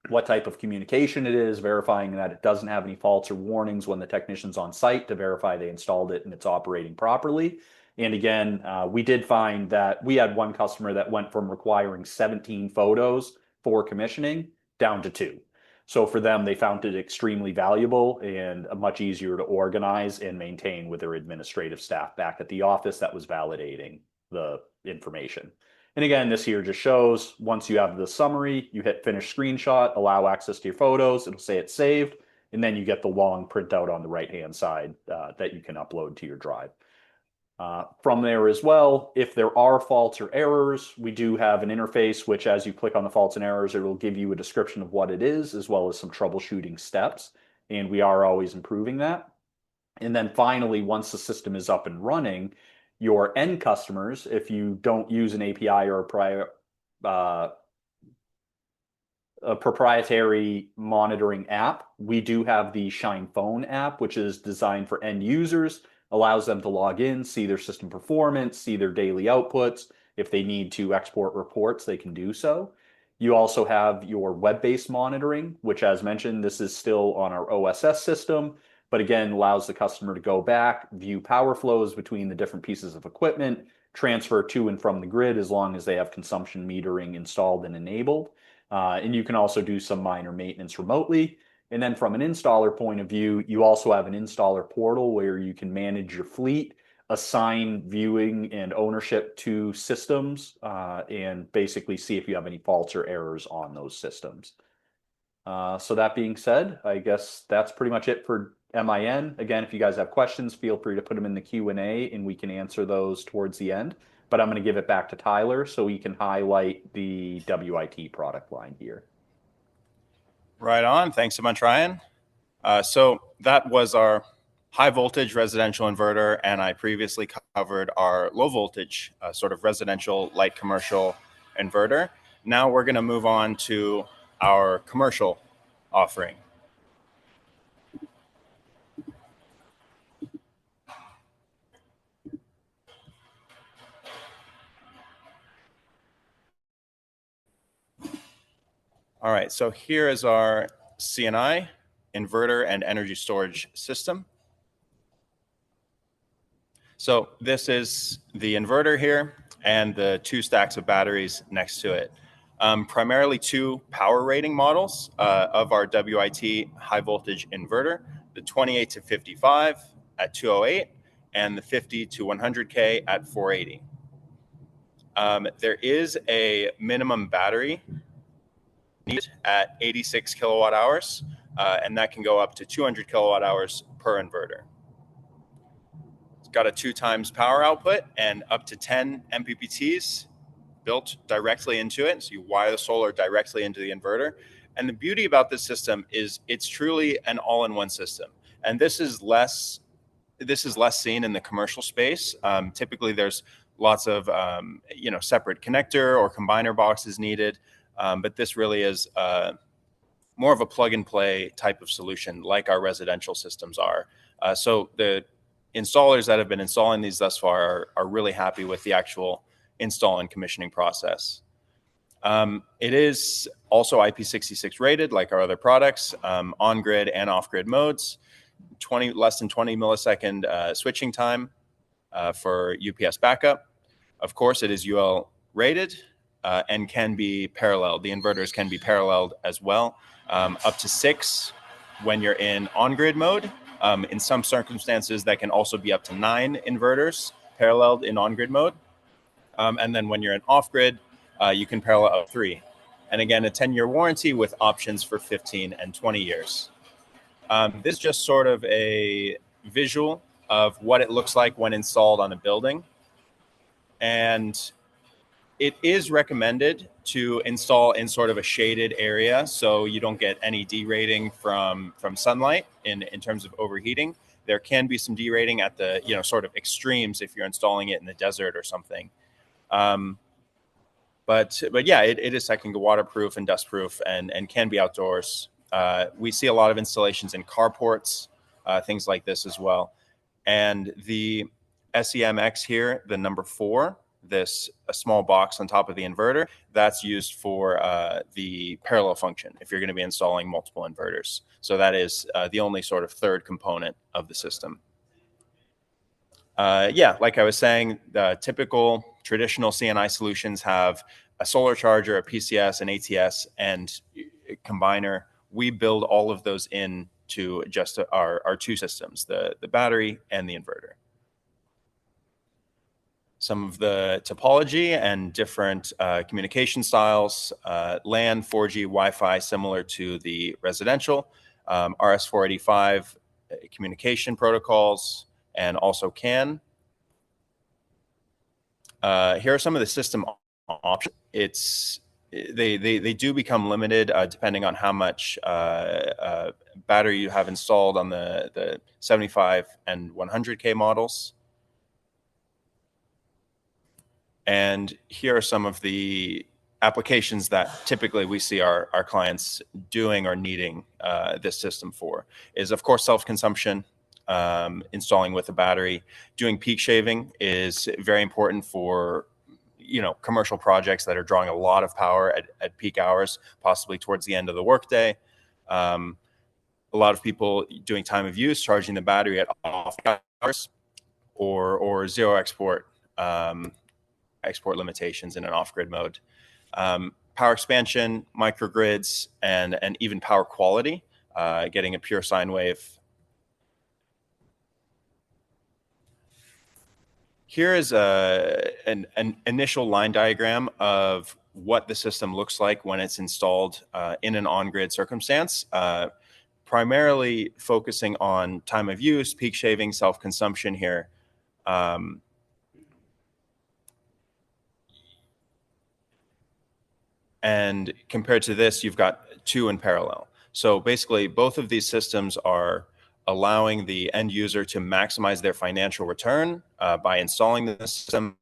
what type of communication it is, verifying that it doesn't have any faults or warnings when the technician's on site to verify they installed it and it's operating properly. And again, we did find that we had one customer that went from requiring 17 photos for commissioning down to 2. So for them, they found it extremely valuable and much easier to organize and maintain with their administrative staff back at the office that was validating the information. And again, this here just shows once you have the summary, you hit finish screenshot, allow access to your photos, it'll say it's saved, and then you get the long printout on the right-hand side that you can upload to your drive. From there as well, if there are faults or errors, we do have an interface, which as you click on the faults and errors, it will give you a description of what it is, as well as some troubleshooting steps. And we are always improving that. And then finally, once the system is up and running, your end customers, if you don't use an API or a proprietary monitoring app, we do have the Shine Phone app, which is designed for end users, allows them to log in, see their system performance, see their daily outputs. If they need to export reports, they can do so. You also have your web-based monitoring, which as mentioned, this is still on our OSS system, but again, allows the customer to go back, view power flows between the different pieces of equipment, transfer to and from the grid as long as they have consumption metering installed and enabled. And you can also do some minor maintenance remotely. And then from an installer point of view, you also have an installer portal where you can manage your fleet, assign viewing and ownership to systems, and basically see if you have any faults or errors on those systems. So that being said, I guess that's pretty much it for MIN. Again, if you guys have questions, feel free to put them in the Q&A and we can answer those towards the end. But I'm going to give it back to Tyler so he can highlight the WIT product line here. Right on. Thanks so much, Ryan. So that was our high voltage residential inverter, and I previously covered our low voltage sort of residential light commercial inverter. Now we're going to move on to our commercial offering. All right, so here is our CNI inverter and energy storage system. So this is the inverter here and the 2 stacks of batteries next to it. Primarily 2 power rating models of our WIT high voltage inverter, the 28 to 55 at 208 and the 50 to 100K at 480. There is a minimum battery need at 86 kilowatt hours, and that can go up to 200 kilowatt hours per inverter. It's got a 2 times power output and up to 10 MPPTs built directly into it. So you wire the solar directly into the inverter. And the beauty about this system is it's truly an all-in-one system. And this is less seen in the commercial space. Typically there's lots of separate connector or combiner boxes needed. But this really is more of a plug and play type of solution like our residential systems are. So the installers that have been installing these thus far are really happy with the actual install and commissioning process. It is also IP66 rated like our other products, on-grid and off-grid modes, less than 20 millisecond switching time for UPS backup. Of course, it is UL rated. And can be paralleled. The inverters can be paralleled as well, up to 6 when you're in on-grid mode. In some circumstances, that can also be up to 9 inverters paralleled in on-grid mode. And then when you're in off-grid, you can parallel up 3. And again, a 10-year warranty with options for 15 and 20 years. This is just sort of a visual of what it looks like when installed on a building. And it is recommended to install in sort of a shaded area so you don't get any derating from sunlight in terms of overheating. There can be some derating at the sort of extremes if you're installing it in the desert or something. But yeah, it is technically waterproof and dustproof and can be outdoors. We see a lot of installations in carports, things like this as well. And the SEMX here, the number 4, a small box on top of the inverter, that's used for the parallel function if you're going to be installing multiple inverters. So that is the only sort of third component of the system. Yeah, like I was saying, the typical traditional CNI solutions have a solar charger, a PCS, an ATS, and a combiner. We build all of those into just our 2 systems, the battery and the inverter. Some of the topology and different communication styles, LAN, 4G, Wi-Fi, similar to the residential, RS-485 communication protocols, and also CAN. Here are some of the system options. They do become limited depending on how much battery you have installed on the 75 and 100K models. And here are some of the applications that typically we see our clients doing or needing this system for is, of course, self-consumption, installing with a battery. Doing peak shaving is very important for commercial projects that are drawing a lot of power at peak hours, possibly towards the end of the workday. A lot of people doing time of use, charging the battery at off hours or zero export export limitations in an off-grid mode. Power expansion, microgrids, and even power quality, getting a pure sine wave. Here is an initial line diagram of what the system looks like when it's installed in an on-grid circumstance, primarily focusing on time of use, peak shaving, self-consumption here. And compared to this, you've got two in parallel. So basically, both of these systems are allowing the end user to maximize their financial return by installing the system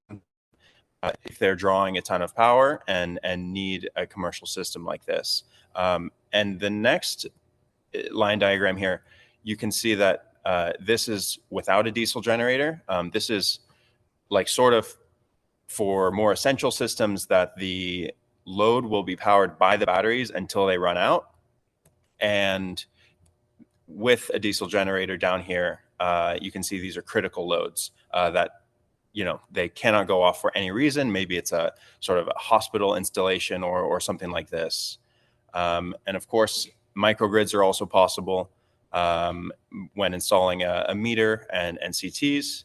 if they're drawing a ton of power and need a commercial system like this. And the next line diagram here, you can see that this is without a diesel generator. This is like sort of for more essential systems that the load will be powered by the batteries until they run out. And with a diesel generator down here, you can see these are critical loads that, you know, they cannot go off for any reason. Maybe it's a sort of a hospital installation or something like this. And of course, microgrids are also possible when installing a meter and CTs.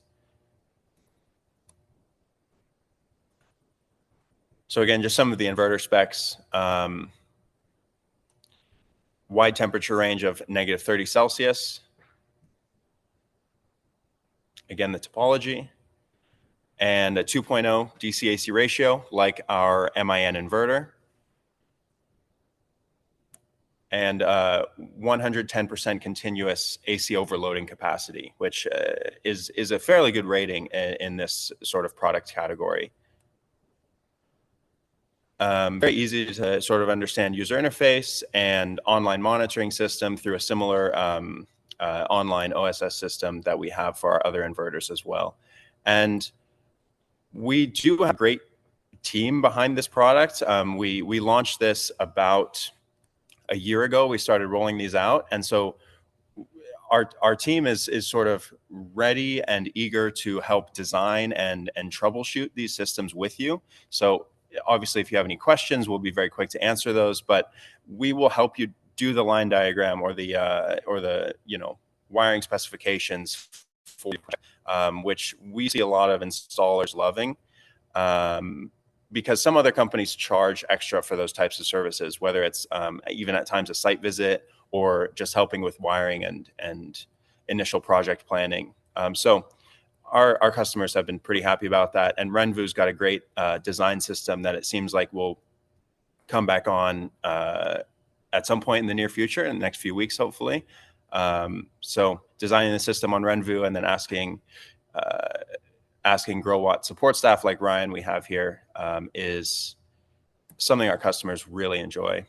So again, just some of the inverter specs. Wide temperature range of -30 Celsius. Again, the topology. And a 2.0 DC-AC ratio, like our MIN inverter. And 110% continuous AC overloading capacity, which is a fairly good rating in this sort of product category. Very easy to sort of understand user interface and online monitoring system through a similar online OSS system that we have for our other inverters as well. And we do have a great team behind this product. We launched this about a year ago. We started rolling these out. And so our team is sort of ready and eager to help design and troubleshoot these systems with you. So obviously, if you have any questions, we'll be very quick to answer those, but we will help you do the line diagram or the you know, wiring specifications for which we see a lot of installers loving, because some other companies charge extra for those types of services, whether it's even at times a site visit or just helping with wiring and initial project planning. So our customers have been pretty happy about that. And RENVU's got a great design system that it seems like will come back on at some point in the near future, in the next few weeks, hopefully. So designing the system on RENVU and then asking Growatt support staff like Ryan we have here is something our customers really enjoy.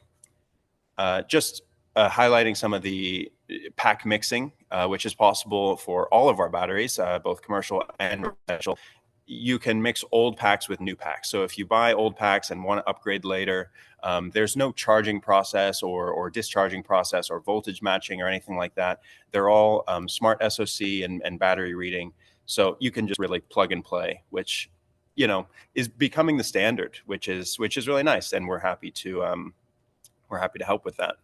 Just highlighting some of the pack mixing, which is possible for all of our batteries, both commercial and residential. You can mix old packs with new packs. So if you buy old packs and want to upgrade later, there's no charging process or discharging process or voltage matching or anything like that. They're all smart SOC and battery reading. So you can just really plug and play, which, you know, is becoming the standard, which is really nice. And we're happy to help with that.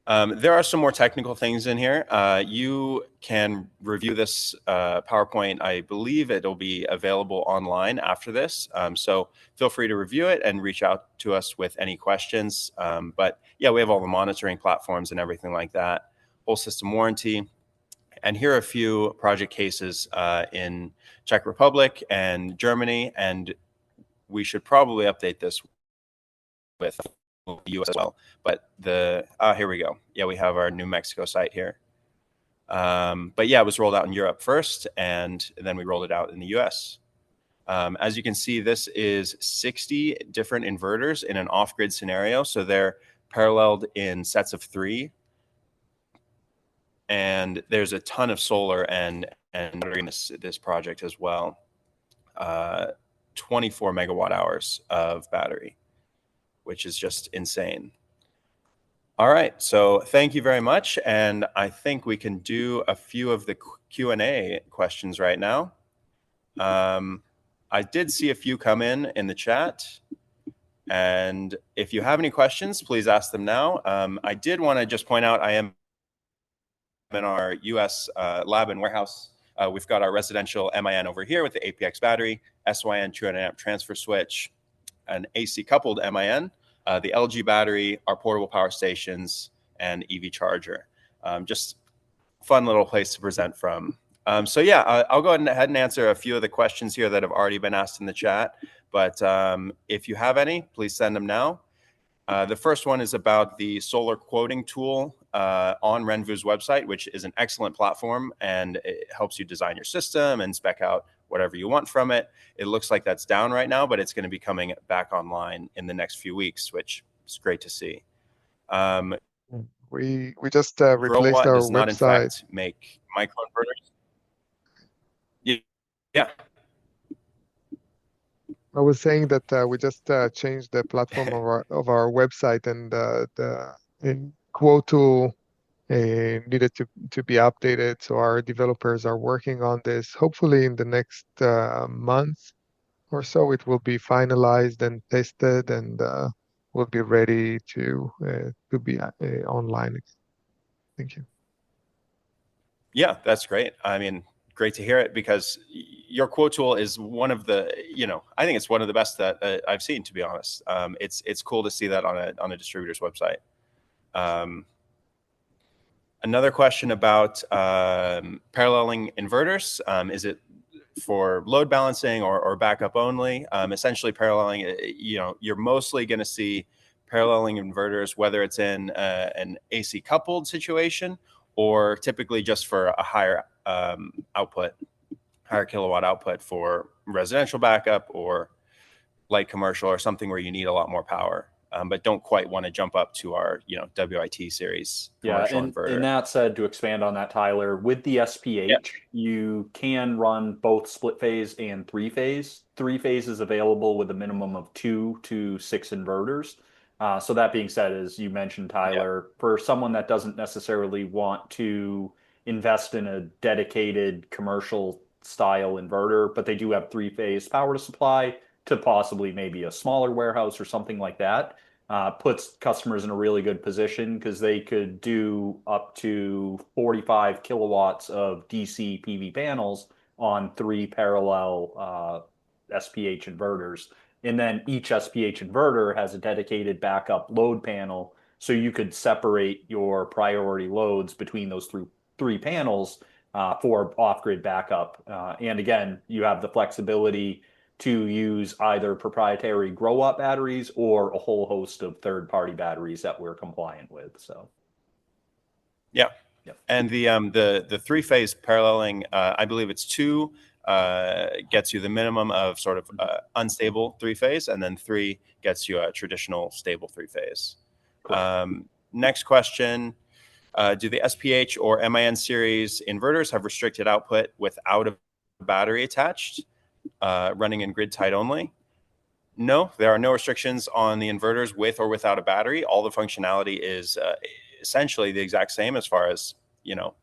There are some more technical things in here. You can review this PowerPoint. I believe it'll be available online after this. So feel free to review it and reach out to us with any questions. But yeah, we have all the monitoring platforms and everything like that, full system warranty. And here are a few project cases in Czech Republic and Germany. And we should probably update this with US as well, but here we go. Yeah, we have our New Mexico site here. But yeah, it was rolled out in Europe first, and then we rolled it out in the US. As you can see, this is 60 different inverters in an off-grid scenario. So they're paralleled in sets of 3. And there's a ton of solar and in this project as well. 24 megawatt hours of battery, which is just insane. All right, so thank you very much. And I think we can do a few of the Q&A questions right now. I did see a few come in the chat. And if you have any questions, please ask them now. I did want to just point out I am in our US lab and warehouse. We've got our residential MIN over here with the APX battery, SYN 200 amp transfer switch, an AC coupled MIN, the LG battery, our portable power stations, and EV charger. Just fun little place to present from. So yeah, I'll go ahead and answer a few of the questions here that have already been asked in the chat. But if you have any, please send them now. The first one is about the solar quoting tool on RENVU's website, which is an excellent platform, and it helps you design your system and spec out whatever you want from it. It looks like that's down right now, but it's going to be coming back online in the next few weeks, which is great to see. We just replaced Growatt our does not, in website. fact, make microinverters. Yeah. I was saying that we just changed the platform of our website, and the quote tool needed to be updated. So our developers are working on this. Hopefully, in the next month or so, it will be finalized and tested, and will be ready to be online. Thank you. Yeah, that's great. I mean, great to hear it, because your quote tool is one of the, I think it's one of the best that I've seen, to be honest. It's cool to see that on a distributor's website. Another question about paralleling inverters. Is it for load balancing or backup only? Essentially, paralleling, you're mostly going to see paralleling inverters, whether it's in an AC coupled situation or typically just for a higher kilowatt output for residential backup or light commercial or something where you need a lot more power, but don't quite want to jump up to our WIT series commercial inverter. And that said, to expand on that, Tyler, with the SPH, you can run both split phase and three phase. Three phase is available with a minimum of 2 to 6 inverters. So that being said, as you mentioned, Tyler, for someone that doesn't necessarily want to invest in a dedicated commercial style inverter, but they do have three phase power to supply to possibly maybe a smaller warehouse or something like that, puts customers in a really good position, because they could do up to 45 kilowatts of DC PV panels on 3 parallel SPH inverters. And then each SPH inverter has a dedicated backup load panel. So you could separate your priority loads between those three panels for off-grid backup. And again, you have the flexibility to use either proprietary Growatt batteries or a whole host of third-party batteries that we're compliant with. So, yeah. And the three-phase paralleling, I believe it's 2 gets you the minimum of sort of unstable three-phase, and then 3 gets you a traditional stable three-phase. Next question. Do the SPH or MIN series inverters have restricted output without a battery attached, running in grid tied only? No, there are no restrictions on the inverters with or without a battery. All the functionality is essentially the exact same as far as,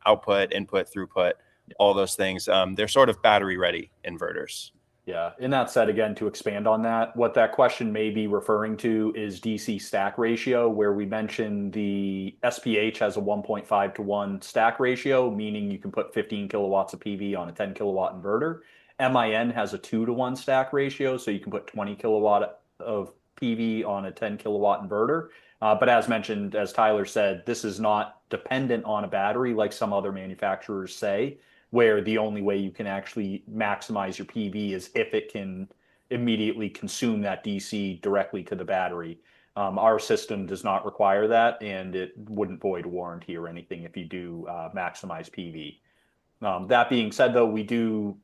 output, input, throughput, all those things. They're sort of battery ready inverters. Yeah. And that said, again, to expand on that, what that question may be referring to is DC stack ratio, where we mentioned the SPH has a 1.5 to 1 stack ratio, meaning you can put 15 kilowatts of PV on a 10 kilowatt inverter. MIN has a 2 to 1 stack ratio, so you can put 20 kilowatt of PV on a 10 kilowatt inverter. But as mentioned, as Tyler said, this is not dependent on a battery like some other manufacturers say, where the only way you can actually maximize your PV is if it can immediately consume that DC directly to the battery. Our system does not require that, and it wouldn't void warranty or anything if you do maximize PV. That being said, though, we do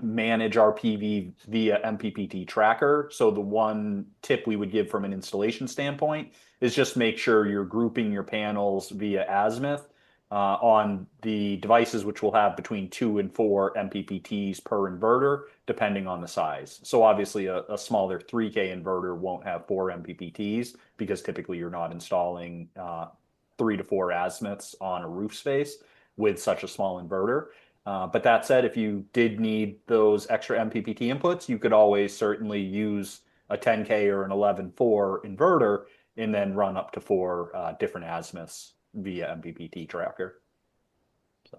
manage our PV via MPPT tracker. So the one tip we would give from an installation standpoint is just make sure you're grouping your panels via azimuth on the devices, which will have between 2 and 4 MPPTs per inverter, depending on the size. So obviously a smaller 3K inverter won't have 4 MPPTs, because typically you're not installing 3 to 4 azimuths on a roof space with such a small inverter. But that said, if you did need those extra MPPT inputs, you could always certainly use a 10K or an 11.4 inverter and then run up to 4 different azimuths via MPPT tracker.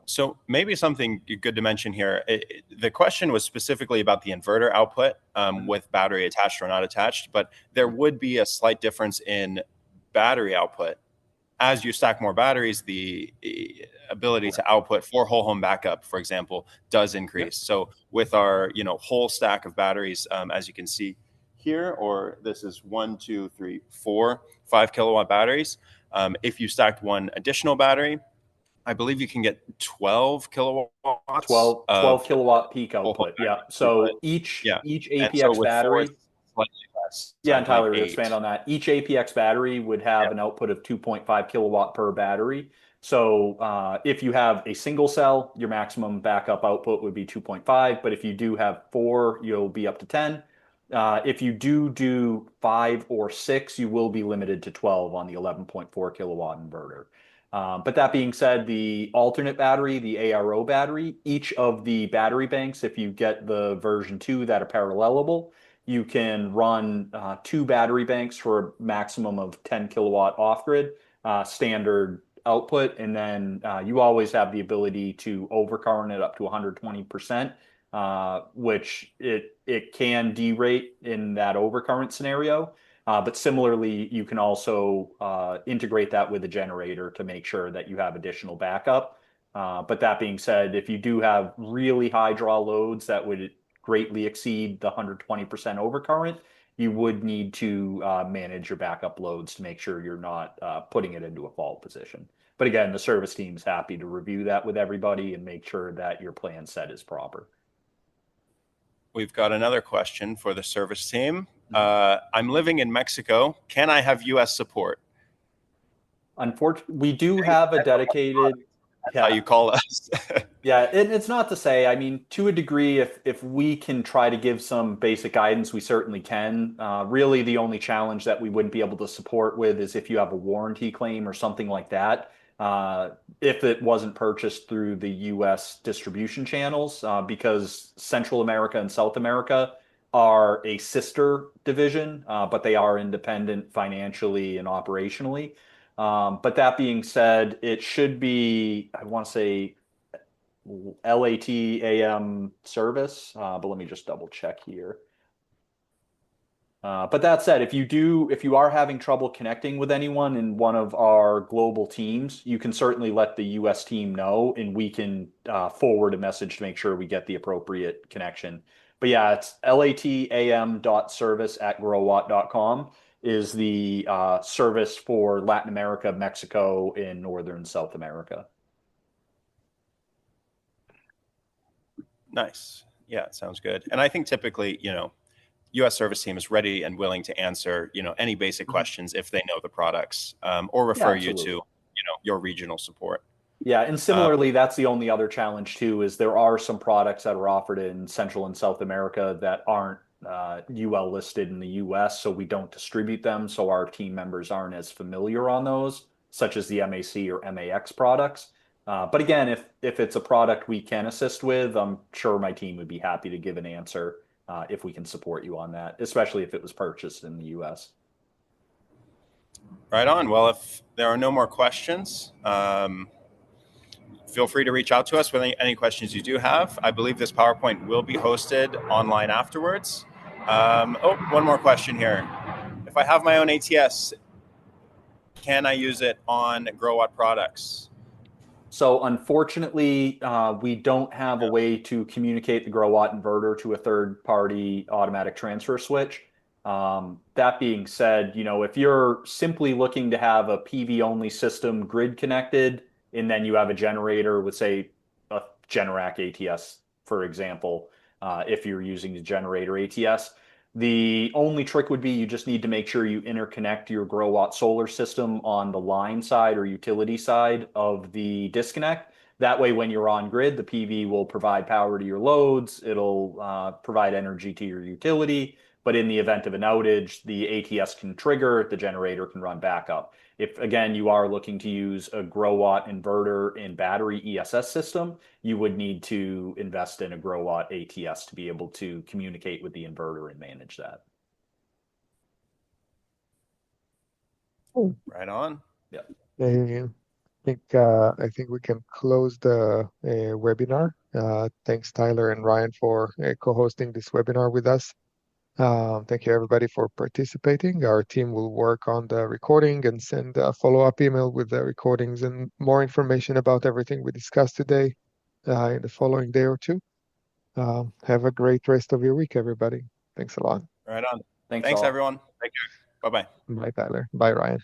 So maybe something good to mention here. The question was specifically about the inverter output with battery attached or not attached, but there would be a slight difference in battery output. As you stack more batteries, the ability to output for whole home backup, for example, does increase. So with our whole stack of batteries, as you can see here, or this is 1, 2, 3, 4, 5 kilowatt batteries. If you stacked one additional battery, I believe you can get 12 kilowatts. 12 kilowatt peak output. Yeah. So each APX battery. Slightly less. Yeah, and Tyler, to expand on that, each APX battery would have an output of 2.5 kilowatt per battery. So if you have a single cell, your maximum backup output would be 2.5. But if you do have 4, you'll be up to 10. If you do 5 or 6, you will be limited to 12 on the 11.4 kilowatt inverter. But that being said, the alternate battery, the ARO battery, each of the battery banks, if you get the version 2 that are parallelable, you can run 2 battery banks for a maximum of 10 kilowatt off-grid standard output. And then you always have the ability to overcurrent it up to 120%, which it can derate in that overcurrent scenario. But similarly, you can also integrate that with a generator to make sure that you have additional backup. But that being said, if you do have really high draw loads that would greatly exceed the 120% overcurrent, you would need to manage your backup loads to make sure you're not putting it into a fault position. But again, the service team's happy to review that with everybody and make sure that your plan set is proper. We've got another question for the service team. I'm living in Mexico. Can I have US support? Unfortunately, we do have a dedicated. That's how you call us. Yeah, it's not to say, I mean, to a degree, if we can try to give some basic guidance, we certainly can. Really, the only challenge that we wouldn't be able to support with is if you have a warranty claim or something like that. If it wasn't purchased through the US distribution channels, because Central America and South America are a sister division, but they are independent financially and operationally. But that being said, it should be, I want to say, LATAM service, but let me just double check here. But that said, if you are having trouble connecting with anyone in one of our global teams, you can certainly let the US team know, and we can forward a message to make sure we get the appropriate connection. But yeah, it's latam.service@growatt.com is the service for Latin America, Mexico, and Northern South America. Nice. Yeah, sounds good. And I think typically, U.S. service team is ready and willing to answer, any basic questions if they know the products, or refer you to, your regional support. Yeah, and similarly, that's the only other challenge too, is there are some products that are offered in Central and South America that aren't UL listed in the US, so we don't distribute them, so our team members aren't as familiar on those, such as the MAC or MAX products. But again, if it's a product we can assist with, I'm sure my team would be happy to give an answer if we can support you on that, especially if it was purchased in the US. Right on. Well, if there are no more questions, feel free to reach out to us with any questions you do have. I believe this PowerPoint will be hosted online afterwards. One more question here. If I have my own ATS, can I use it on Growatt products? So unfortunately, we don't have a way to communicate the Growatt inverter to a third-party automatic transfer switch. That being said, if you're simply looking to have a PV-only system grid connected, and then you have a generator with, say, a Generac ATS, for example, if you're using the generator ATS, the only trick would be you just need to make sure you interconnect your Growatt solar system on the line side or utility side of the disconnect. That way, when you're on grid, the PV will provide power to your loads. It'll provide energy to your utility. But in the event of an outage, the ATS can trigger, the generator can run backup. If, again, you are looking to use a Growatt inverter and battery ESS system, you would need to invest in a Growatt ATS to be able to communicate with the inverter and manage that. Right on. Yeah. I think we can close the webinar. Thanks, Tyler and Ryan, for co-hosting this webinar with us. Thank you, everybody, for participating. Our team will work on the recording and send a follow-up email with the recordings and more information about everything we discussed today in the following day or two. Have a great rest of your week, everybody. Thanks a lot. Right on. Thanks Thanks all. everyone. Take care. Bye-bye. Bye, Tyler. Bye, Ryan.